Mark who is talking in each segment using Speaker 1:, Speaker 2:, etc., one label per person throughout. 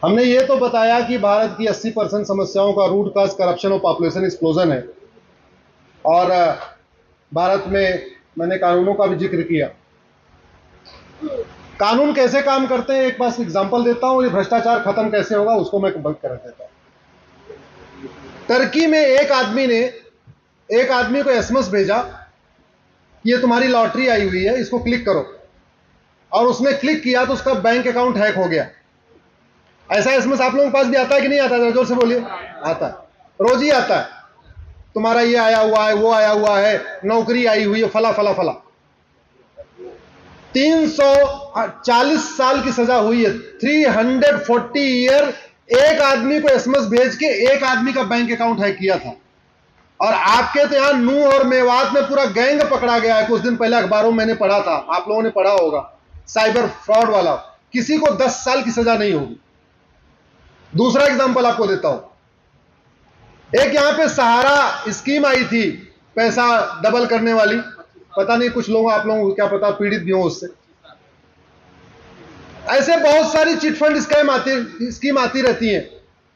Speaker 1: हमने ये तो बताया कि भारत की 80% समस्याओं का रूट काज करप्शन और पॉपुलेशन एक्सप्लोजन है, और भारत में मैंने कानूनों का भी जिक्र किया। कानून कैसे काम करते हैं एक पास एग्जांपल देता हूं, ये भ्रष्टाचार खत्म कैसे होगा उसको मैं बंद कर देता हूं। टर्की में एक आदमी को एसएमएस भेजा, ये तुम्हारी लॉटरी आई हुई है, इसको क्लिक करो, और उसने क्लिक किया तो उसका बैंक अकाउंट हैक हो गया। ऐसा एसएमएस आप लोगों के पास भी आता है कि नहीं आता है? जोर से बोलिए। आता है, रोज ही आता है। तुम्हारा ये आया हुआ है, वो आया हुआ है, नौकरी आई हुई है, फला फला फला। 340 साल की सजा हुई है, 340 ईयर। एक आदमी को एसएमएस भेज के एक आदमी का बैंक अकाउंट हैक किया था। और आपके तो यहां नूह और मेवात में पूरा गैंग पकड़ा गया है। कुछ दिन पहले अखबारों में मैंने पढ़ा था, आप लोगों ने पढ़ा होगा, साइबर फ्रॉड वाला। किसी को 10 साल की सजा नहीं होगी। दूसरा एग्जांपल आपको देता हूं, एक यहां पे सहारा स्कीम आई थी, पैसा डबल करने वाली। पता नहीं कुछ लोग, आप लोगों को क्या पता, पीड़ित भी हो उससे। ऐसे बहुत सारी चिट फंड स्कीम आती रहती है।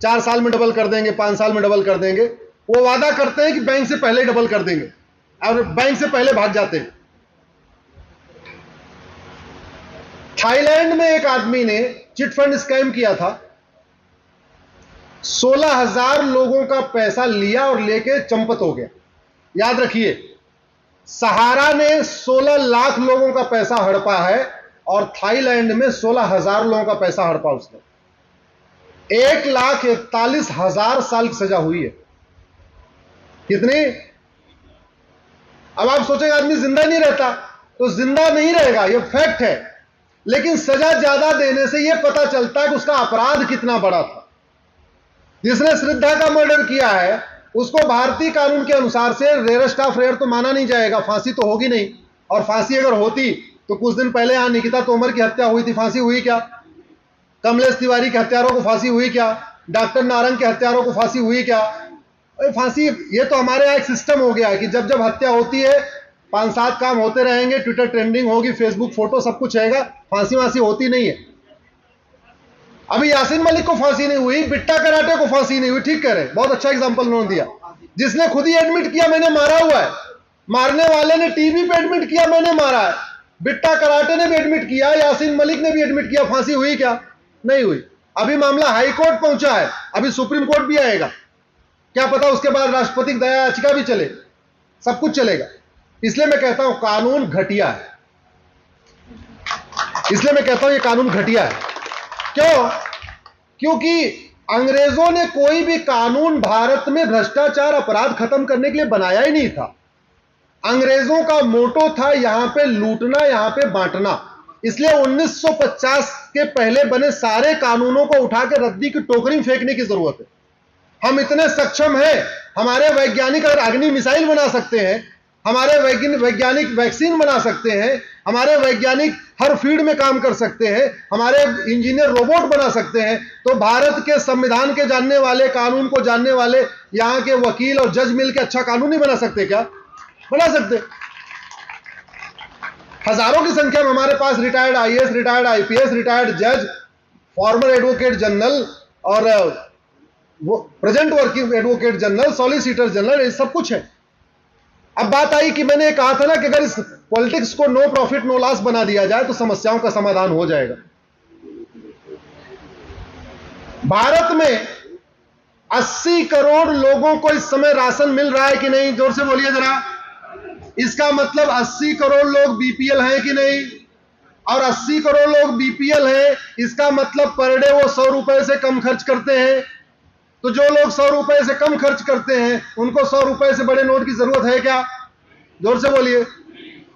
Speaker 1: 4 साल में डबल कर देंगे, 5 साल में डबल कर देंगे। वो वादा करते हैं कि बैंक से पहले डबल कर देंगे, और बैंक से पहले भाग जाते हैं। थाईलैंड में एक आदमी ने चिट फंड स्कैम किया था, 16,000 लोगों का पैसा लिया और लेके चंपत हो गया। याद रखिए, सहारा ने 16 लाख लोगों का पैसा हड़पा है, और थाईलैंड में 16,000 लोगों का पैसा हड़पा उसने। 1,41,000 साल की सजा हुई है। कितनी? अब आप सोचेंगे आदमी जिंदा नहीं रहता, तो जिंदा नहीं रहेगा, यह फैक्ट है। लेकिन सजा ज्यादा देने से यह पता चलता है कि उसका अपराध कितना बड़ा था। जिसने श्रद्धा का मर्डर किया है, उसको भारतीय कानून के अनुसार से रेयरेस्ट ऑफ रेयर तो माना नहीं जाएगा, फांसी तो होगी नहीं। और फांसी अगर होती तो कुछ दिन पहले यहां निकिता तोमर की हत्या हुई थी, फांसी हुई क्या? कमलेश तिवारी के हत्यारों को फांसी हुई क्या? डॉक्टर नारंग के हत्यारों को फांसी हुई क्या? फांसी, ये तो हमारे यहां एक सिस्टम हो गया है कि जब जब हत्या होती है 5-7 काम होते रहेंगे, ट्विटर ट्रेंडिंग होगी, फेसबुक फोटो सब कुछ रहेगा, फांसी वांसी होती नहीं है। अभी यासीन मलिक को फांसी नहीं हुई, बिट्टा कराटे को फांसी नहीं हुई। ठीक कह रहे, बहुत अच्छा एग्जांपल उन्होंने दिया, जिसने खुद ही एडमिट किया मैंने मारा हुआ है, मारने वाले ने टीवी पे एडमिट किया मैंने मारा है, बिट्टा कराटे ने भी एडमिट किया, यासीन मलिक ने भी एडमिट किया। फांसी हुई क्या? नहीं हुई। अभी मामला हाई कोर्ट पहुंचा है, अभी सुप्रीम कोर्ट भी आएगा, क्या पता उसके बाद राष्ट्रपति की दया याचिका भी चले, सब कुछ चलेगा। इसलिए मैं कहता हूं कानून घटिया है, इसलिए मैं कहता हूं ये कानून घटिया है। क्यों? क्योंकि अंग्रेजों ने कोई भी कानून भारत में भ्रष्टाचार अपराध खत्म करने के लिए बनाया ही नहीं था। अंग्रेजों का मोटो था यहां पे लूटना, यहां पे बांटना। इसलिए 1950 के पहले बने सारे कानूनों को उठा के रद्दी की टोकरी में फेंकने की जरूरत है। हम इतने सक्षम हैं, हमारे वैज्ञानिक अगर अग्नि मिसाइल बना सकते हैं, हमारे वैज्ञानिक वैक्सीन बना सकते हैं, हमारे वैज्ञानिक हर फील्ड में काम कर सकते हैं, हमारे इंजीनियर रोबोट बना सकते हैं, तो भारत के संविधान के जानने वाले, कानून को जानने वाले यहां के वकील और जज मिलकर अच्छा कानून नहीं बना सकते क्या? बना सकते। हजारों की संख्या में हमारे पास retired IAS, retired IPS, retired जज, फॉर्मर एडवोकेट जनरल और वो present working advocate general, solicitor general, ये सब कुछ है। अब बात आई कि मैंने कहा था ना कि अगर इस पॉलिटिक्स को नो प्रॉफिट नो लॉस बना दिया जाए तो समस्याओं का समाधान हो जाएगा। भारत में 80 करोड़ लोगों को इस समय राशन मिल रहा है कि नहीं? जोर से बोलिए जरा। इसका मतलब 80 करोड़ लोग बीपीएल हैं कि नहीं? और 80 करोड़ लोग बीपीएल हैं, इसका मतलब पर डे वो 100 रुपए से कम खर्च करते हैं। तो जो लोग 100 रुपए से कम खर्च करते हैं, उनको 100 रुपए से बड़े नोट की जरूरत है क्या? जोर से बोलिए।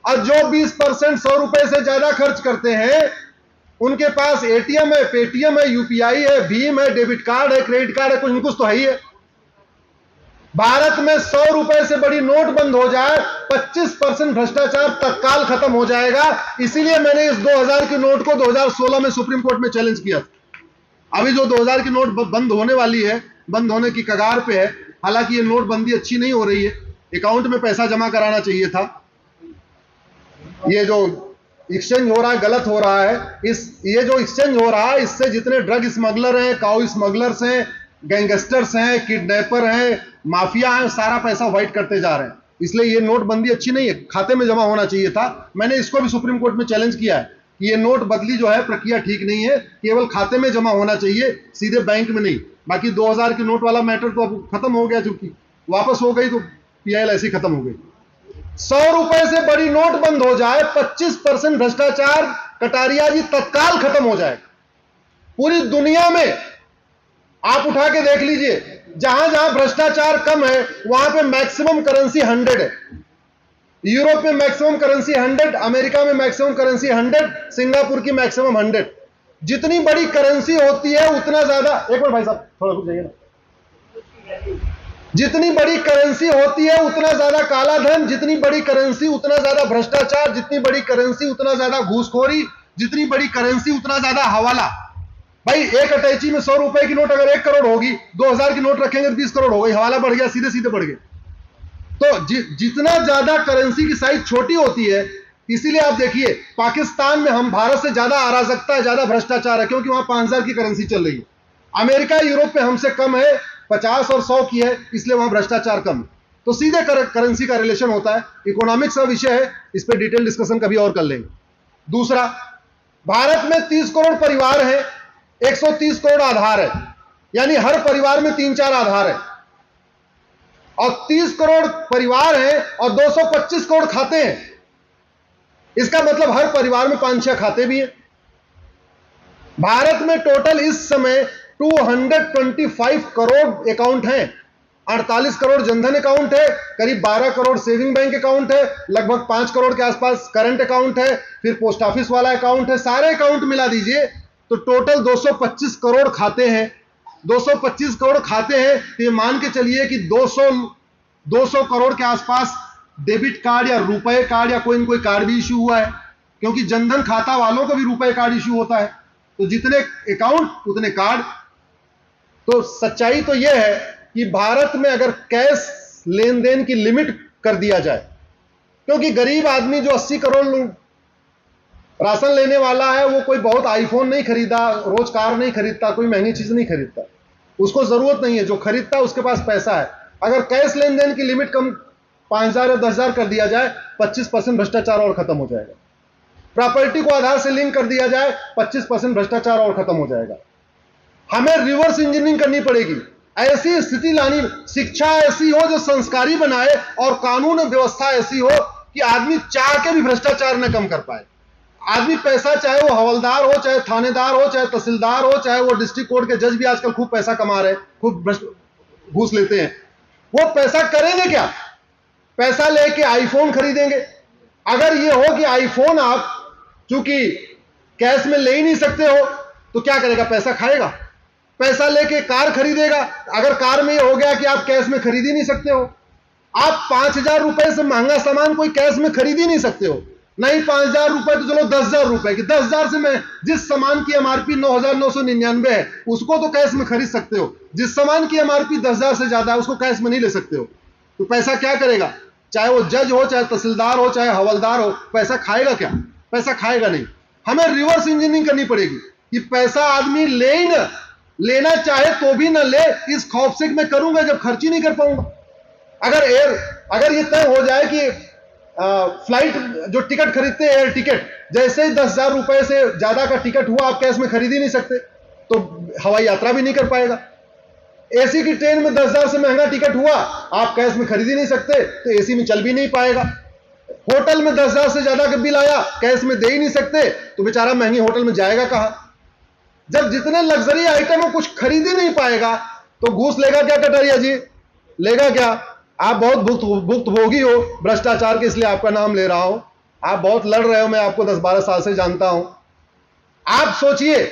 Speaker 1: और जो 20% 100 रुपए से ज्यादा खर्च करते हैं, उनके पास एटीएम है, पेटीएम है, यूपीआई है, भीम है, डेबिट कार्ड है, क्रेडिट कार्ड है, कुछ तो है ही है। भारत में 100 रुपए से बड़ी नोट बंद हो जाए, 25% भ्रष्टाचार तत्काल खत्म हो जाएगा। इसीलिए मैंने इस 2000 की नोट को 2016 में सुप्रीम कोर्ट में चैलेंज किया था। अभी जो 2000 की नोट बंद होने वाली है, बंद होने की कगार पे है। हालांकि ये नोटबंदी अच्छी नहीं हो रही है, अकाउंट में पैसा जमा कराना चाहिए था। ये जो एक्सचेंज हो रहा है, गलत हो रहा है। ये जो एक्सचेंज हो रहा है, इससे जितने ड्रग स्मगलर हैं, काउ स्मगलर्स हैं, गैंगस्टर्स हैं, किडनैपर हैं, माफिया हैं, सारा पैसा व्हाइट करते जा रहे हैं। इसलिए ये नोटबंदी अच्छी नहीं है, खाते में जमा होना चाहिए था। मैंने इसको भी सुप्रीम कोर्ट में चैलेंज किया है कि ये नोट बदली जो है प्रक्रिया ठीक नहीं है, केवल खाते में जमा होना चाहिए, सीधे बैंक में नहीं। बाकी 2000 के नोट वाला मैटर तो अब खत्म हो गया, चूंकि वापस हो गई तो पीआईएल ऐसी खत्म हो गई। 100 रुपए से बड़ी नोट बंद हो जाए, 25% भ्रष्टाचार कटारिया जी तत्काल खत्म हो जाएगा। पूरी दुनिया में आप उठा के देख लीजिए, जहां जहां भ्रष्टाचार कम है वहां पे मैक्सिमम करेंसी 100 है। यूरोप में मैक्सिमम करेंसी 100, अमेरिका में मैक्सिमम करेंसी 100, सिंगापुर की मैक्सिमम 100। जितनी बड़ी करेंसी होती है उतना ज्यादा, एक मिनट भाई साहब थोड़ा रुक जाइए ना। जितनी बड़ी करेंसी होती है उतना ज्यादा काला धन, जितनी बड़ी करेंसी उतना ज्यादा भ्रष्टाचार, जितनी बड़ी करेंसी उतना ज्यादा घूसखोरी, जितनी बड़ी करेंसी उतना ज्यादा हवाला। भाई एक अटैची में 100 रुपए की नोट अगर 1 करोड़ होगी, 2000 की नोट रखेंगे तो 20 करोड़ हो गई, हवाला बढ़ गया, सीधे सीधे बढ़ गए। तो जितना ज्यादा करेंसी की साइज छोटी होती है, इसीलिए आप देखिए पाकिस्तान में हम भारत से ज्यादा अराजकता है, ज्यादा भ्रष्टाचार है, क्योंकि वहां 5000 की करेंसी चल रही है। अमेरिका यूरोप में हमसे कम है, 50 और 100 की है, इसलिए वहां भ्रष्टाचार कम है। तो सीधे करेंसी का रिलेशन होता है। इकोनॉमिक्स का विषय है, इस पर डिटेल डिस्कशन कभी और कर लेंगे। दूसरा, भारत में 30 करोड़ परिवार है, 130 करोड़ आधार है, यानी हर परिवार में 3-4 आधार है। और 30 करोड़ परिवार हैं और 225 करोड़ खाते हैं। इसका मतलब हर परिवार में 5-6 खाते भी हैं। भारत में टोटल इस समय 225 करोड़ अकाउंट हैं। 48 करोड़ जनधन अकाउंट है, करीब 12 करोड़ सेविंग बैंक अकाउंट है, लगभग 5 करोड़ के आसपास करंट अकाउंट है, फिर पोस्ट ऑफिस वाला अकाउंट है। सारे अकाउंट मिला दीजिए तो टोटल 225 करोड़ खाते हैं। 225 करोड़ खाते हैं, तो ये मान के चलिए कि 200 करोड़ के आसपास डेबिट कार्ड या रुपए कार्ड या कोई न कोई कार्ड भी इश्यू हुआ है, क्योंकि जनधन खाता वालों का भी रुपए कार्ड इश्यू होता है। तो जितने अकाउंट उतने कार्ड। तो सच्चाई तो यह है कि भारत में अगर कैश लेन देन की लिमिट कर दिया जाए, क्योंकि गरीब आदमी जो 80 करोड़ राशन लेने वाला है, वो कोई बहुत आईफोन नहीं खरीदा, रोज कार नहीं खरीदता, कोई महंगी चीज नहीं खरीदता, उसको जरूरत नहीं है। जो खरीदता है उसके पास पैसा है। अगर कैश लेन देन की लिमिट कम 5000 या 10000 कर दिया जाए, 25% भ्रष्टाचार और खत्म हो जाएगा। प्रॉपर्टी को आधार से लिंक कर दिया जाए, 25% भ्रष्टाचार और खत्म हो जाएगा। हमें रिवर्स इंजीनियरिंग करनी पड़ेगी, ऐसी स्थिति लानी, शिक्षा ऐसी हो जो संस्कारी बनाए और कानून व्यवस्था ऐसी हो कि आदमी चाह के भी भ्रष्टाचार न कम कर पाए। आदमी पैसा, चाहे वो हवलदार हो, चाहे थानेदार हो, चाहे तहसीलदार हो, चाहे वो डिस्ट्रिक्ट कोर्ट के जज भी आजकल खूब पैसा कमा रहे हैं, खूब घूस लेते हैं। वो पैसा करेंगे क्या? पैसा लेके आईफोन खरीदेंगे। अगर ये हो कि आईफोन आप चूंकि कैश में ले ही नहीं सकते हो, तो क्या करेगा? पैसा खाएगा। पैसा लेके कार खरीदेगा। अगर कार में ये हो गया कि आप कैश में खरीद ही नहीं सकते हो, आप 5000 रुपए से महंगा सामान कोई कैश में खरीद ही नहीं सकते हो। नहीं 5000 रुपए तो चलो 10000 रुपए की, 10000 से मैं जिस सामान की एमआरपी 9999 है उसको तो कैश में खरीद सकते हो। जिस सामान की एमआरपी 10000 से ज्यादा है उसको कैश में नहीं ले सकते हो। तो पैसा क्या करेगा? चाहे वो जज हो, चाहे तहसीलदार हो, चाहे हवलदार हो, पैसा खाएगा क्या? पैसा खाएगा नहीं। हमें रिवर्स इंजीनियरिंग करनी पड़ेगी कि पैसा आदमी ले ही ना, लेना चाहे तो भी ना ले, इस खौफ से मैं करूंगा जब खर्च ही नहीं कर पाऊंगा। अगर ये तय हो जाए कि फ्लाइट जो टिकट खरीदते हैं, एयर टिकट, जैसे ही 10,000 रुपए से ज्यादा का टिकट हुआ आप कैश में खरीद ही नहीं सकते, तो हवाई यात्रा भी नहीं कर पाएगा। एसी की ट्रेन में 10,000 से महंगा टिकट हुआ, आप कैश में खरीद ही नहीं सकते, तो एसी में चल भी नहीं पाएगा। होटल में 10,000 से ज्यादा का बिल आया, कैश में दे ही नहीं सकते, तो बेचारा महंगी होटल में जाएगा कहां? जब जितने लग्जरी आइटम हो कुछ खरीद ही नहीं पाएगा, तो घूस लेगा क्या कटारिया जी? लेगा क्या? आप बहुत भुक्तभोगी हो भ्रष्टाचार के, इसलिए आपका नाम ले रहा हूं। आप बहुत लड़ रहे हो, मैं आपको 10-12 साल से जानता हूं। आप सोचिए,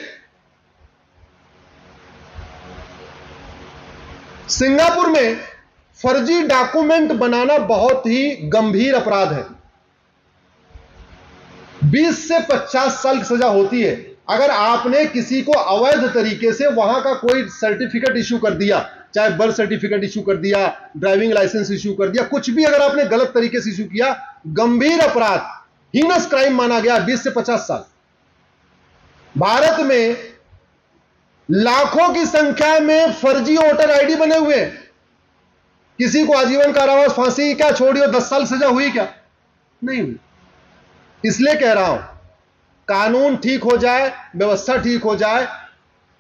Speaker 1: सिंगापुर में फर्जी डॉक्यूमेंट बनाना बहुत ही गंभीर अपराध है। 20 से 50 साल की सजा होती है अगर आपने किसी को अवैध तरीके से वहां का कोई सर्टिफिकेट इश्यू कर दिया, चाहे बर्थ सर्टिफिकेट इश्यू कर दिया, ड्राइविंग लाइसेंस इश्यू कर दिया, कुछ भी अगर आपने गलत तरीके से इश्यू किया, गंभीर अपराध। हीनस क्राइम माना गया 20 से 50 साल। भारत में लाखों की संख्या में फर्जी वोटर आईडी बने हुए हैं। किसी को आजीवन कारावास, फांसी क्या छोड़ियो 10 साल सजा हुई क्या? नहीं हुई। इसलिए कह रहा हूं, कानून ठीक हो जाए, व्यवस्था ठीक हो जाए,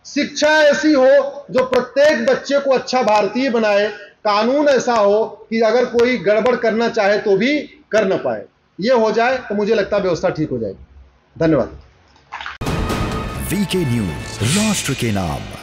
Speaker 1: शिक्षा ऐसी हो जो प्रत्येक बच्चे को अच्छा भारतीय बनाए, कानून ऐसा हो कि अगर कोई गड़बड़ करना चाहे तो भी कर ना पाए, यह हो जाए तो मुझे लगता है व्यवस्था ठीक हो जाएगी। धन्यवाद।
Speaker 2: वीके न्यूज, राष्ट्र के नाम।